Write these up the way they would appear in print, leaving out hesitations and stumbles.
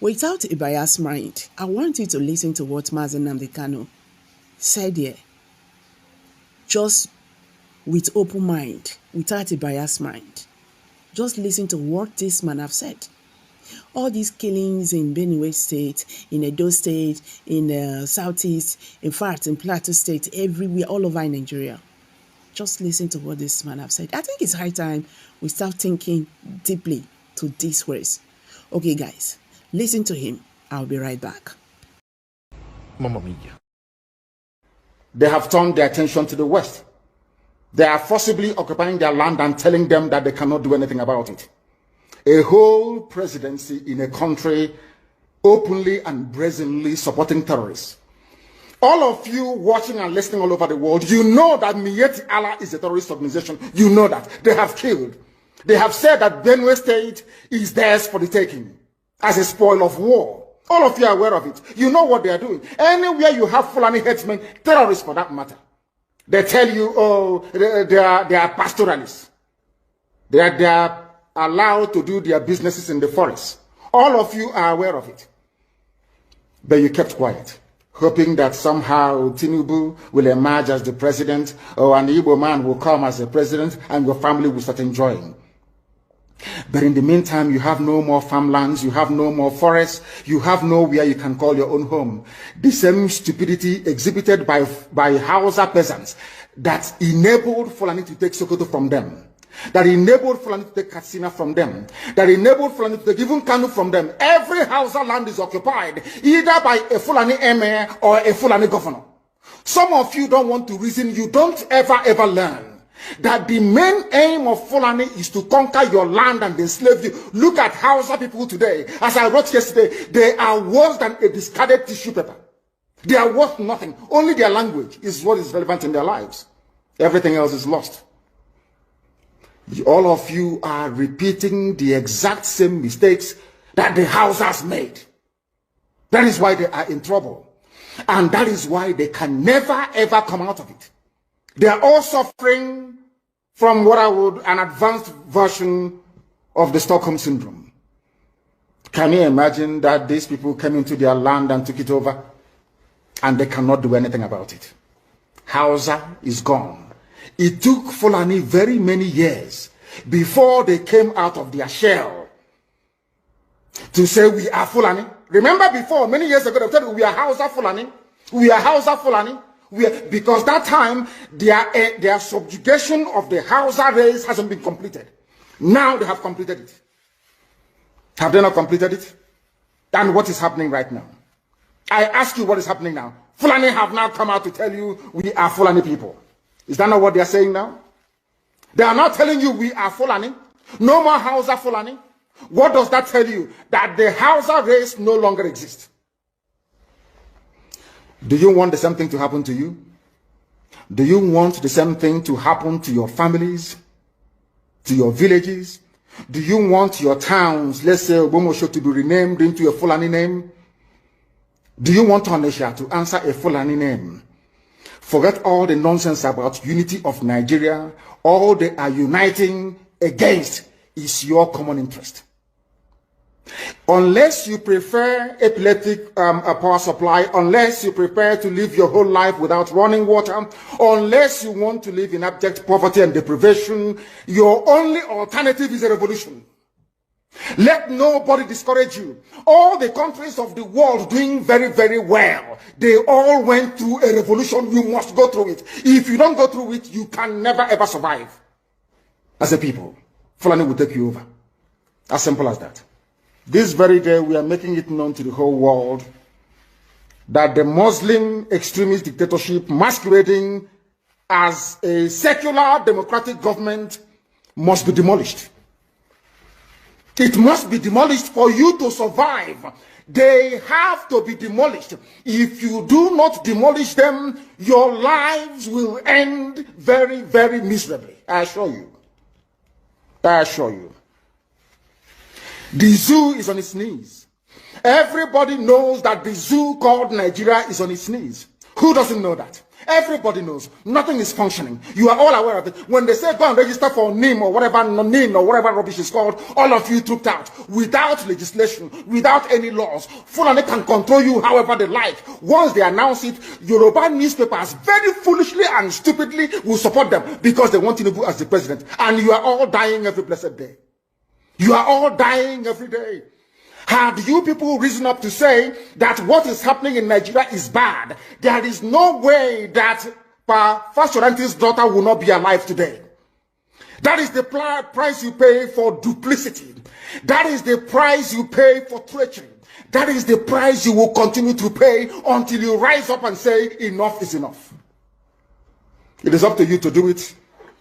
Without a biased mind, I want you to listen to what Nnamdi Kanu said here. Just with open mind, without a biased mind. Just listen to what this man have said. All these killings in Benue State, in Edo State, in Southeast, in fact, in Plateau State, everywhere, all over Nigeria. Just listen to what this man have said. I think it's high time we start thinking deeply to these words. Okay, guys, listen to him. I'll be right back. Mama Mia. They have turned their attention to the West. They are forcibly occupying their land and telling them that they cannot do anything about it. A whole presidency in a country openly and brazenly supporting terrorists. All of you watching and listening all over the world, you know that Miyetti Allah is a terrorist organization. You know that. They have killed. They have said that Benue State is theirs for the taking as a spoil of war. All of you are aware of it. You know what they are doing. Anywhere you have Fulani headsmen, terrorists for that matter, they tell you, oh, they are pastoralists. They are allowed to do their businesses in the forest. All of you are aware of it. But you kept quiet, hoping that somehow Tinubu will emerge as the president, or an Igbo man will come as the president, and your family will start enjoying. But in the meantime, you have no more farmlands, you have no more forests, you have nowhere you can call your own home. The same stupidity exhibited by Hausa peasants that enabled Fulani to take Sokoto from them, that enabled Fulani to take Katsina from them, that enabled Fulani to take even Kanu from them. Every Hausa land is occupied either by a Fulani emir or a Fulani governor. Some of you don't want to reason, you don't ever learn that the main aim of Fulani is to conquer your land and enslave you. Look at Hausa people today. As I wrote yesterday, they are worse than a discarded tissue paper. They are worth nothing. Only their language is what is relevant in their lives. Everything else is lost. All of you are repeating the exact same mistakes that the Hausas made. That is why they are in trouble. And that is why they can never ever come out of it. They are all suffering from what I would, an advanced version of the Stockholm Syndrome. Can you imagine that these people came into their land and took it over and they cannot do anything about it? Hausa is gone. It took Fulani very many years before they came out of their shell to say we are Fulani. Remember before, many years ago, they said we are Hausa Fulani. We are Hausa Fulani. Because that time, their subjugation of the Hausa race hasn't been completed. Now they have completed it. Have they not completed it? And what is happening right now? I ask you what is happening now. Fulani have now come out to tell you we are Fulani people. Is that not what they are saying now? They are not telling you we are Fulani. No more Hausa Fulani. What does that tell you? That the Hausa race no longer exists. Do you want the same thing to happen to you? Do you want the same thing to happen to your families, to your villages? Do you want your towns, let's say Obomosho, to be renamed into a Fulani name? Do you want Onisha to answer a Fulani name? Forget all the nonsense about unity of Nigeria. All they are uniting against is your common interest. Unless you prefer epileptic power supply, unless you prepare to live your whole life without running water, unless you want to live in abject poverty and deprivation, your only alternative is a revolution. Let nobody discourage you. All the countries of the world doing very, very well, they all went through a revolution. You must go through it. If you don't go through it, you can never ever survive. As a people, Fulani will take you over. As simple as that. This very day, we are making it known to the whole world that the Muslim extremist dictatorship masquerading as a secular democratic government must be demolished. It must be demolished for you to survive. They have to be demolished. If you do not demolish them, your lives will end very, very miserably. I assure you. I assure you. The zoo is on its knees. Everybody knows that the zoo called Nigeria is on its knees. Who doesn't know that? Everybody knows. Nothing is functioning. You are all aware of it. When they say go and register for NIM or whatever, NIM or whatever rubbish is called, all of you trooped out. Without legislation, without any laws. Fulani can control you however they like. Once they announce it, Yoruba newspapers very foolishly and stupidly will support them because they want Tinubu as the president. And you are all dying every blessed day. You are all dying every day. Had you people risen up to say that what is happening in Nigeria is bad, there is no way that Fashoranti's daughter will not be alive today. That is the price you pay for duplicity. That is the price you pay for treachery. That is the price you will continue to pay until you rise up and say enough is enough. It is up to you to do it.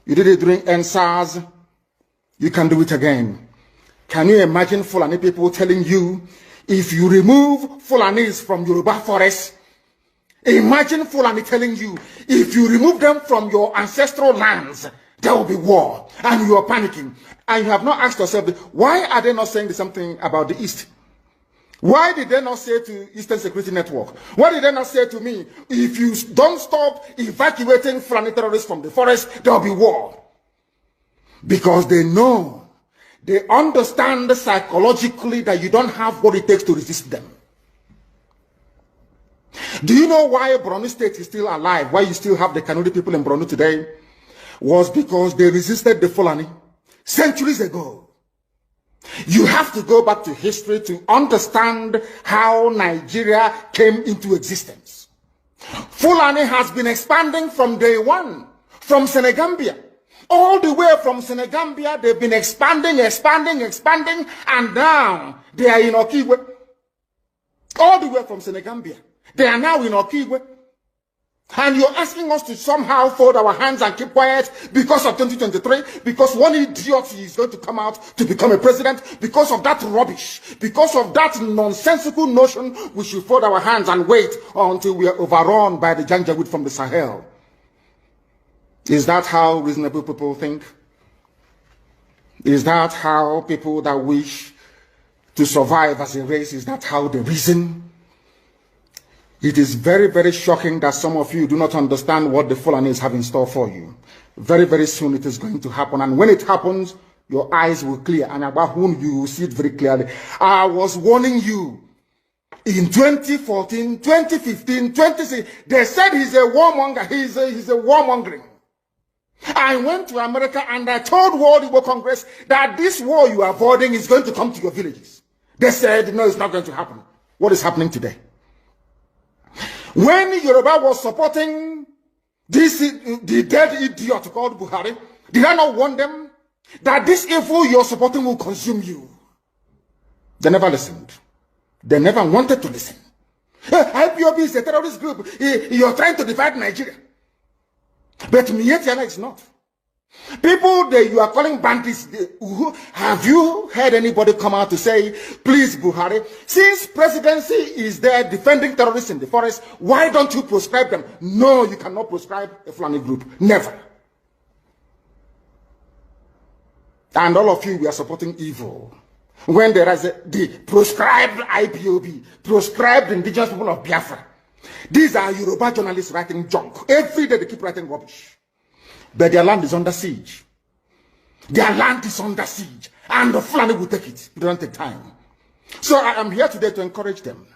You did it during NSAS. You can do it again. Can you imagine Fulani people telling you, if you remove Fulanis from Yoruba forests, imagine Fulani telling you, if you remove them from your ancestral lands, there will be war, and you are panicking. And you have not asked yourself, why are they not saying something about the East? Why did they not say to Eastern Security Network? Why did they not say to me, if you don't stop evacuating Fulani terrorists from the forest, there will be war? Because they know. They understand psychologically that you don't have what it takes to resist them. Do you know why Borno State is still alive? Why you still have the Kanuri people in Borno today? Was because they resisted the Fulani centuries ago. You have to go back to history to understand how Nigeria came into existence. Fulani has been expanding from day one, from Senegambia. All the way from Senegambia, they've been expanding, and now they are in Okigwe. All the way from Senegambia. They are now in Okigwe. And you're asking us to somehow fold our hands and keep quiet because of 2023, because one idiot is going to come out to become a president, because of that rubbish, because of that nonsensical notion, we should fold our hands and wait until we are overrun by the Janjaweed from the Sahel. Is that how reasonable people think? Is that how people that wish to survive as a race, is that how they reason? It is very, very shocking that some of you do not understand what the Fulanis have in store for you. Very, very soon it is going to happen. And when it happens, your eyes will clear. And about whom you will see it very clearly. I was warning you. In 2014, 2015, 2016, they said he's a warmonger. He's a warmongering. I went to America and I told World Igbo Congress that this war you are avoiding is going to come to your villages. They said, no, it's not going to happen. What is happening today? When Yoruba was supporting the dead idiot called Buhari, did I not warn them that this evil you're supporting will consume you? They never listened. They never wanted to listen. IPOB is a terrorist group. You're trying to divide Nigeria. But Mietiana is not. People that you are calling bandits, have you heard anybody come out to say, please Buhari, since presidency is there defending terrorists in the forest, why don't you proscribe them? No, you cannot proscribe a Fulani group. Never. And all of you, we are supporting evil. When there is the proscribed IPOB, proscribed indigenous people of Biafra. These are Yoruba journalists writing junk. Every day they keep writing rubbish. But their land is under siege. Their land is under siege. And the Fulani will take it. It doesn't take time. So I am here today to encourage them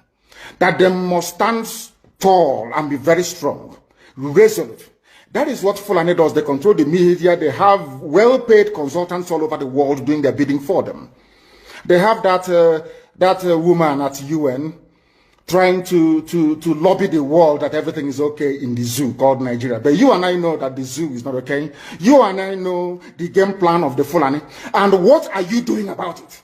that they must stand tall and be very strong, resolute. That is what Fulani does. They control the media. They have well-paid consultants all over the world doing their bidding for them. They have that woman at UN trying to lobby the world that everything is okay in the zoo called Nigeria. But you and I know that the zoo is not okay. You and I know the game plan of the Fulani. And what are you doing about it?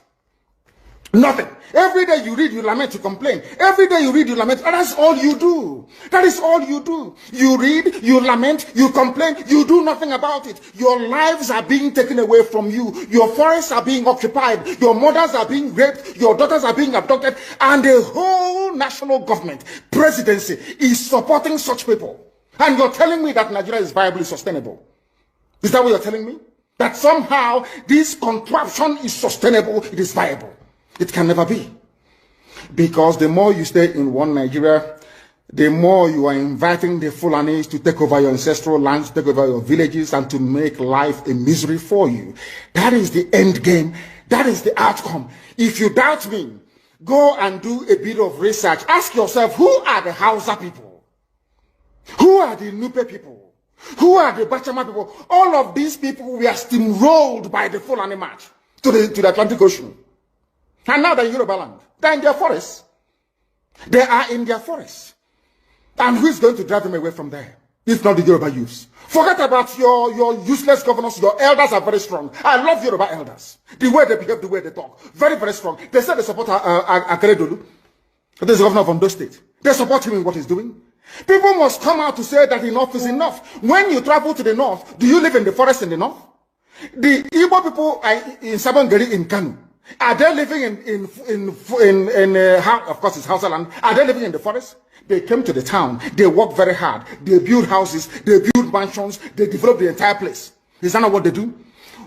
Nothing. Every day you read, you lament, you complain. Every day you read, you lament. And that's all you do. That is all you do. You read, you lament, you complain. You do nothing about it. Your lives are being taken away from you. Your forests are being occupied. Your mothers are being raped. Your daughters are being abducted. And the whole national government, presidency, is supporting such people. And you're telling me that Nigeria is viably sustainable. Is that what you're telling me? That somehow this contraption is sustainable, it is viable. It can never be. Because the more you stay in one Nigeria, the more you are inviting the Fulanis to take over your ancestral lands, to take over your villages, and to make life a misery for you. That is the end game. That is the outcome. If you doubt me, go and do a bit of research. Ask yourself, who are the Hausa people? Who are the Nupe people? Who are the Bachama people? All of these people were steamrolled by the Fulani march to the Atlantic Ocean. And now they're in Yoruba land. They're in their forests. They are in their forests. And who is going to drive them away from there? If not the Yoruba youths. Forget about your useless governors. Your elders are very strong. I love Yoruba elders. The way they behave, the way they talk. Very, very strong. They said they support Akeredolu. This is the governor of Ondo State. They support him in what he's doing. People must come out to say that enough is enough. When you travel to the north, do you live in the forest in the north? The Igbo people in Sabongeri in Kanu, are they living of course it's Hausa land, are they living in the forest? They came to the town, they work very hard, they build houses, they build mansions, they develop the entire place. Is that not what they do?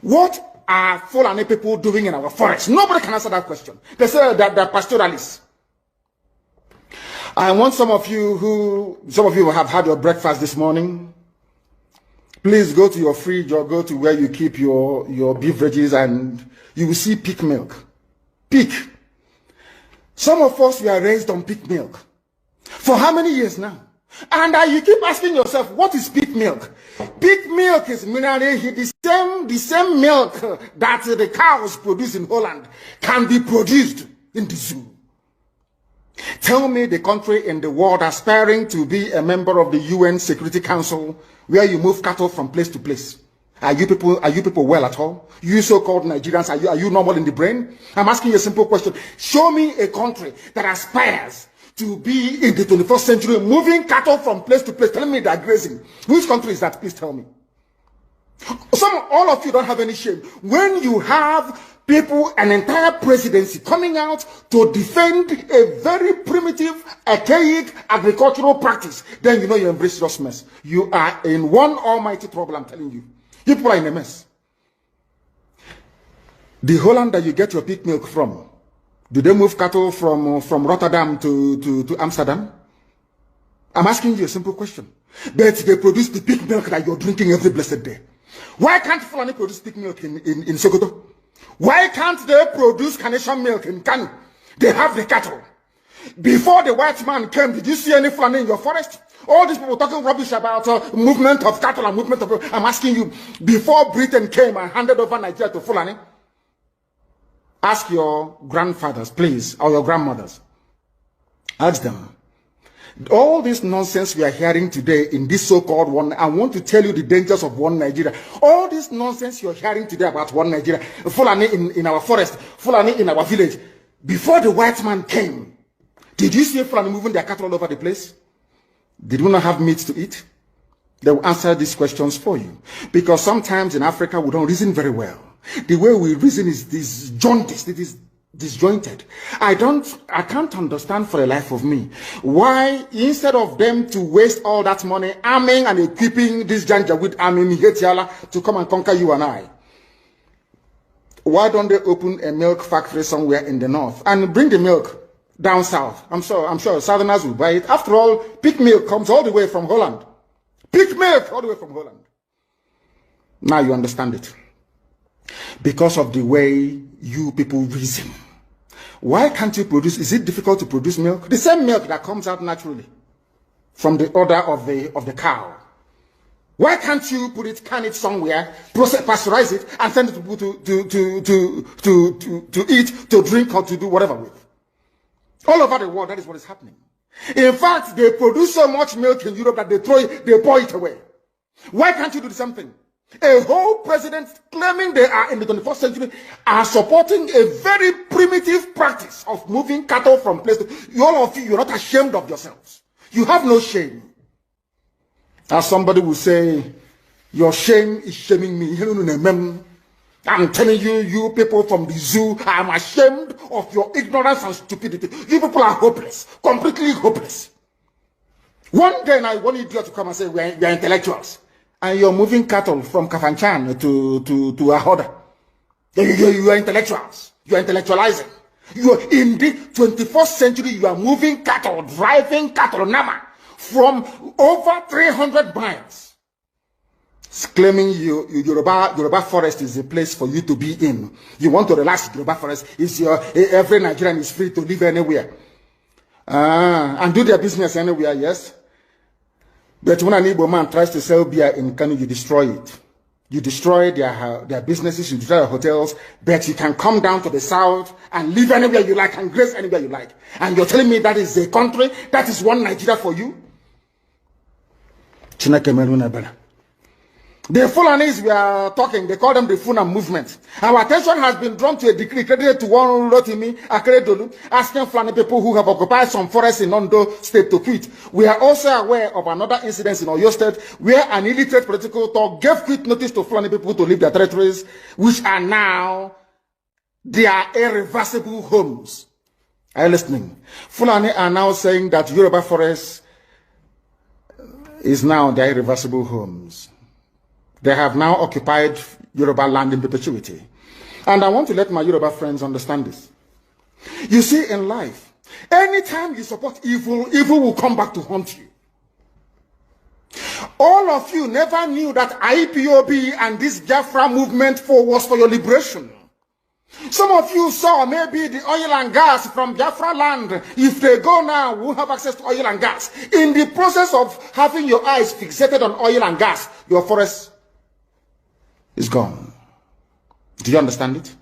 What are Fulani people doing in our forest? Nobody can answer that question. They say that they're pastoralists. I want some of you who have had your breakfast this morning, please go to your fridge or go to where you keep your beverages and you will see pig milk. Pig. Some of us were raised on pig milk. For how many years now? And you keep asking yourself, what is pig milk? Pig milk is mineral, the same milk that the cows produce in Holland can be produced in the zoo. Tell me the country in the world aspiring to be a member of the UN Security Council where you move cattle from place to place. Are you people well at all? You so-called Nigerians, are you normal in the brain? I'm asking you a simple question. Show me a country that aspires to be in the 21st century moving cattle from place to place. Tell me they're grazing. Which country is that? Please tell me. All of you don't have any shame. When you have people, an entire presidency coming out to defend a very primitive, archaic agricultural practice, then you know you embrace this mess. You are in one almighty trouble, I'm telling you. People are in a mess. The Holland that you get your pig milk from, do they move cattle from Rotterdam to Amsterdam? I'm asking you a simple question. But they produce the pig milk that you're drinking every blessed day. Why can't Fulani produce pig milk in Sokoto? Why can't they produce Carnation milk in Kanu? They have the cattle. Before the white man came, did you see any Fulani in your forest? All these people talking rubbish about movement of cattle and movement of... I'm asking you, before Britain came and handed over Nigeria to Fulani, ask your grandfathers, please, or your grandmothers. Ask them. All this nonsense we are hearing today in this so-called one, I want to tell you the dangers of one Nigeria. All this nonsense you're hearing today about one Nigeria, Fulani in our forest, Fulani in our village. Before the white man came, did you see Fulani moving their cattle all over the place? Did we not have meat to eat? They will answer these questions for you. Because sometimes in Africa, we don't reason very well. The way we reason is disjointed. It is disjointed. I can't understand for the life of me why, instead of them to waste all that money arming and equipping this Janjaweed army in Hetiala to come and conquer you and I, why don't they open a milk factory somewhere in the north and bring the milk down south? I'm sure Southerners will buy it. After all, pig milk comes all the way from Holland. Pig milk all the way from Holland. Now you understand it. Because of the way you people reason. Why can't you produce? Is it difficult to produce milk? The same milk that comes out naturally from the udder of the cow. Why can't you can it somewhere, pasteurize it, and send it to people to eat, to drink, or to do whatever with? All over the world, that is what is happening. In fact, they produce so much milk in Europe that they pour it away. Why can't you do the same thing? A whole president claiming they are in the 21st century are supporting a very primitive practice of moving cattle from place to place. All of you, you're not ashamed of yourselves. You have no shame. As somebody will say, your shame is shaming me. I'm telling you, you people from the zoo, I'm ashamed of your ignorance and stupidity. You people are hopeless, completely hopeless. One day, one idiot to come and say, we are intellectuals. And you're moving cattle from Kafanchan to Ahoda. You are intellectuals. You are intellectualizing. You are in the 21st century, you are moving cattle, driving cattle, Nama. from over 300 miles, claiming Yoruba forest is a place for you to be in. You want to relax, Yoruba forest is every Nigerian is free to live anywhere. And do their business anywhere, yes. But when an Igbo man tries to sell beer in Kanu, you destroy it. You destroy their businesses, you destroy their hotels, but you can come down to the south and live anywhere you like and grace anywhere you like. And you're telling me that is a country, that is one Nigeria for you? The Fulanis we are talking, they call them the Funa movement. Our attention has been drawn to a decree credited to one Rotimi Akeredolu, asking Fulani people who have occupied some forests in Ondo State to quit. We are also aware of another incident in Oyo State where an illiterate political talk gave quit notice to Fulani people to leave their territories, which are now their irreversible homes. Are you listening? Fulani are now saying that Yoruba forest is now their irreversible homes. They have now occupied Yoruba land in perpetuity. And I want to let my Yoruba friends understand this. You see, in life, anytime you support evil, evil will come back to haunt you. All of you never knew that IPOB and this Biafra movement was for your liberation. Some of you saw maybe the oil and gas from Biafra land. If they go now, we'll have access to oil and gas. In the process of having your eyes fixated on oil and gas, your forest is gone. Do you understand it?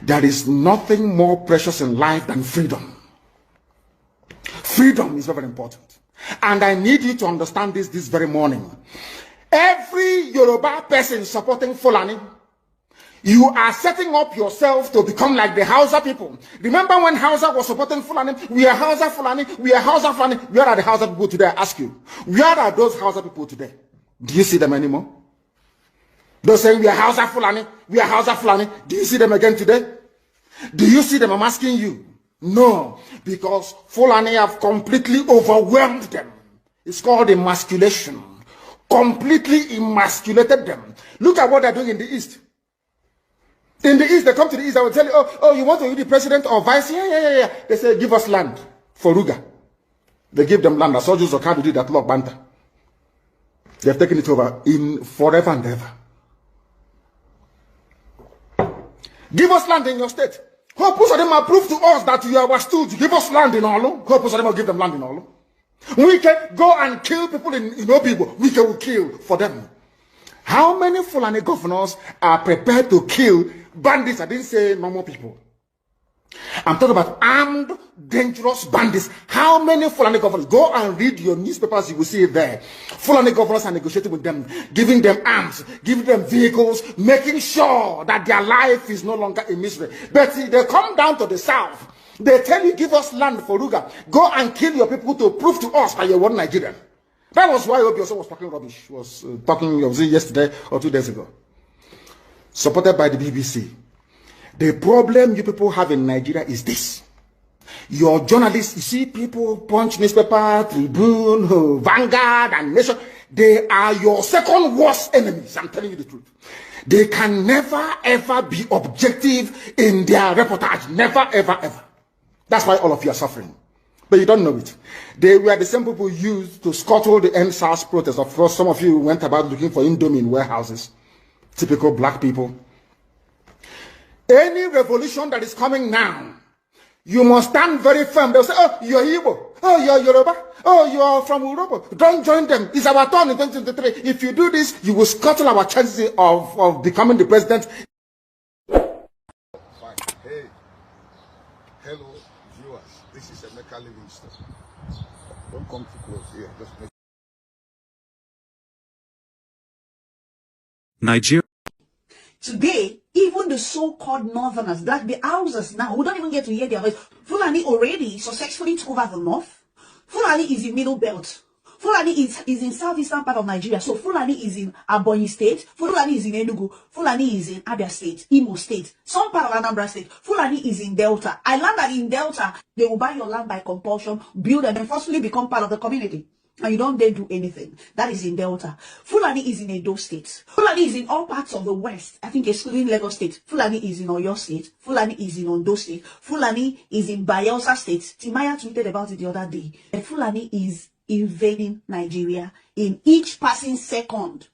There is nothing more precious in life than freedom. Freedom is very important. And I need you to understand this very morning. Every Yoruba person supporting Fulani, you are setting up yourself to become like the Hausa people. Remember when Hausa was supporting Fulani? We are Hausa Fulani, we are Hausa Fulani. Where are the Hausa people today? I ask you. Where are those Hausa people today? Do you see them anymore? They're saying we are Hausa Fulani, we are Hausa Fulani. Do you see them again today? Do you see them? I'm asking you. No, because Fulani have completely overwhelmed them. It's called emasculation. Completely emasculated them. Look at what they're doing in the East. In the East, they come to the East, I will tell you, oh, you want to be the president or vice? Yeah. They say, give us land for Ruga. They give them land. The soldiers of Kanu did that law, Banta. They have taken it over in forever and ever. Give us land in your state. Hope of them prove to us that you are stood. Give us land in Olu. Hope of them will give them land in Olu. We can go and kill people in Obibo. We can kill for them. How many Fulani governors are prepared to kill bandits? I didn't say normal people. I'm talking about armed, dangerous bandits. How many Fulani governors? Go and read your newspapers, you will see it there. Fulani governors are negotiating with them, giving them arms, giving them vehicles, making sure that their life is no longer a misery. But they come down to the south. They tell you, give us land for Ruga. Go and kill your people to prove to us that you're one Nigerian. That was why Obioso was talking rubbish. Was talking yesterday or 2 days ago. Supported by the BBC. The problem you people have in Nigeria is this. Your journalists, you see people, Punch newspaper, Tribune, Vanguard, and Nation, they are your second worst enemies. I'm telling you the truth. They can never ever be objective in their reportage. Never ever ever. That's why all of you are suffering. But you don't know it. They were the same people used to scuttle the NSAS protest. Of course, some of you went about looking for Indomie in warehouses. Typical black people. Any revolution that is coming now, you must stand very firm. They'll say, oh, you're Igbo. Oh, you're Yoruba. Oh, you're from Europe. Don't join them. It's our turn in 2023. If you do this, you will scuttle our chances of becoming the president. Fine. Hey. Hello, viewers. This is Emeka Livingston. Don't come too close here. Just make Nigeria. Today, even the so-called northerners, like the houses now, we don't even get to hear their voice. Fulani already successfully took over the north. Fulani is in middle belt. Fulani is in southeastern part of Nigeria. So Fulani is in Ebonyi State. Fulani is in Enugu. Fulani is in Abia State, Imo State, some part of Anambra State. Fulani is in Delta. I learned that in Delta, they will buy your land by compulsion, build and then forcefully become part of the community. And you don't dare do anything. That is in Delta. Fulani is in Edo State. Fulani is in all parts of the West. I think excluding Lagos State. Fulani is in Oyo State. Fulani is in Ondo State. Fulani is in Bayelsa State. Timaya tweeted about it the other day. And Fulani is invading Nigeria in each passing second.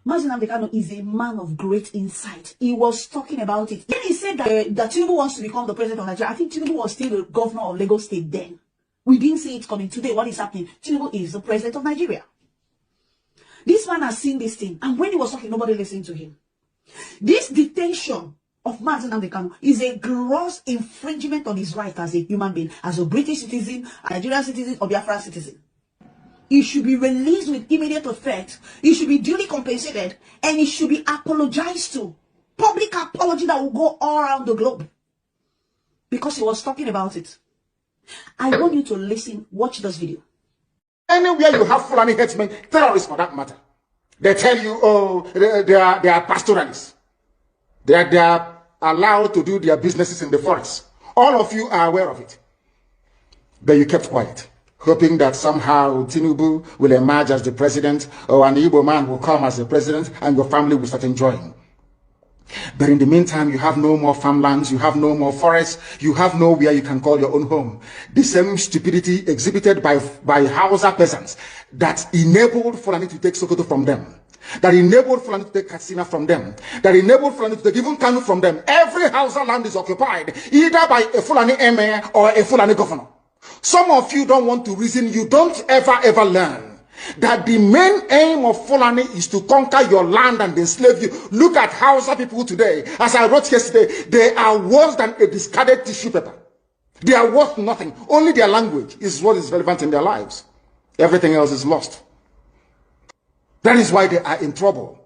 Nnamdi Kanu is a man of great insight. He was talking about it. When he said that Tinubu wants to become the president of Nigeria, I think Tinubu was still the governor of Lagos State then. We didn't see it coming. Today, what is happening? Tinubu is the president of Nigeria. This man has seen this thing. And when he was talking, nobody listened to him. This detention of Nnamdi Kanu is a gross infringement on his right as a human being, as a British citizen, a Nigerian citizen, or Biafran citizen. He should be released with immediate effect. He should be duly compensated, and he should be apologized to. Public apology that will go all around the globe. Because he was talking about it. I want you to listen, watch this video. Anywhere you have Fulani headsmen, terrorists for that matter, they tell you, oh, they are pastoralists. They are allowed to do their businesses in the forest. All of you are aware of it. But you kept quiet, hoping that somehow Tinubu will emerge as the president, or an Igbo man will come as the president, and your family will start enjoying. But in the meantime, you have no more farmlands, you have no more forests, you have nowhere you can call your own home. The same stupidity exhibited by Hausa peasants that enabled Fulani to take Sokoto from them, that enabled Fulani to take Katsina from them, that enabled Fulani to take even Kanu from them. Every Hausa land is occupied either by a Fulani emir or a Fulani governor. Some of you don't want to reason, you don't ever learn that the main aim of Fulani is to conquer your land and enslave you. Look at Hausa people today. As I wrote yesterday, they are worse than a discarded tissue paper. They are worth nothing. Only their language is what is relevant in their lives. Everything else is lost. That is why they are in trouble.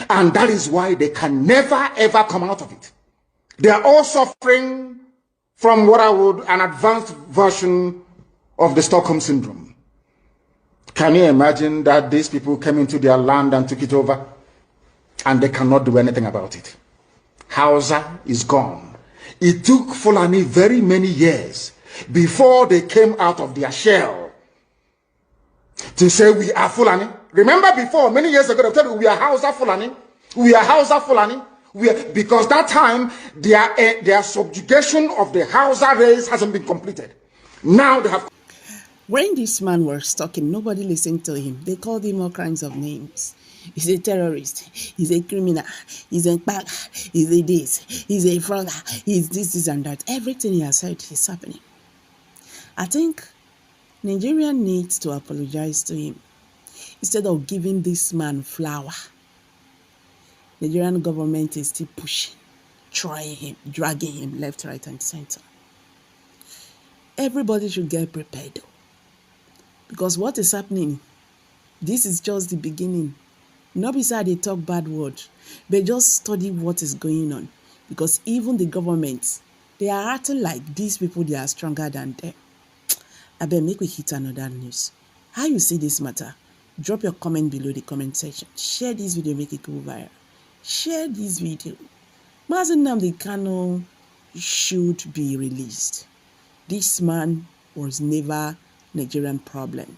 And that is why they can never ever come out of it. They are all suffering from what I would, an advanced version of the Stockholm Syndrome. Can you imagine that these people came into their land and took it over and they cannot do anything about it? Hausa is gone. It took Fulani very many years before they came out of their shell to say we are Fulani. Remember before, many years ago, they told you we are Hausa Fulani. We are Hausa Fulani. Because that time, their subjugation of the Hausa race hasn't been completed. Now they have... When this man was talking, nobody listened to him. They called him all kinds of names. He's a terrorist. He's a criminal. He's a bag. He's a this. He's a fraud. He's this and that. Everything he has said is happening. I think Nigeria needs to apologize to him instead of giving this man flour. Nigerian government is still pushing, trying him, dragging him left, right, and center. Everybody should get prepared, though. Because what is happening, this is just the beginning. Not beside they talk bad words, but just study what is going on. Because even the government, they are acting like these people, they are stronger than them. I bet make we hit another news. How you see this matter? Drop your comment below the comment section. Share this video, make it go viral. Share this video. Nnamdi Kanu should be released. This man was never Nigerian problem.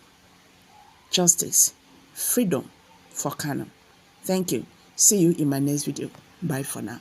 Justice, freedom for Kanu. Thank you. See you in my next video. Bye for now.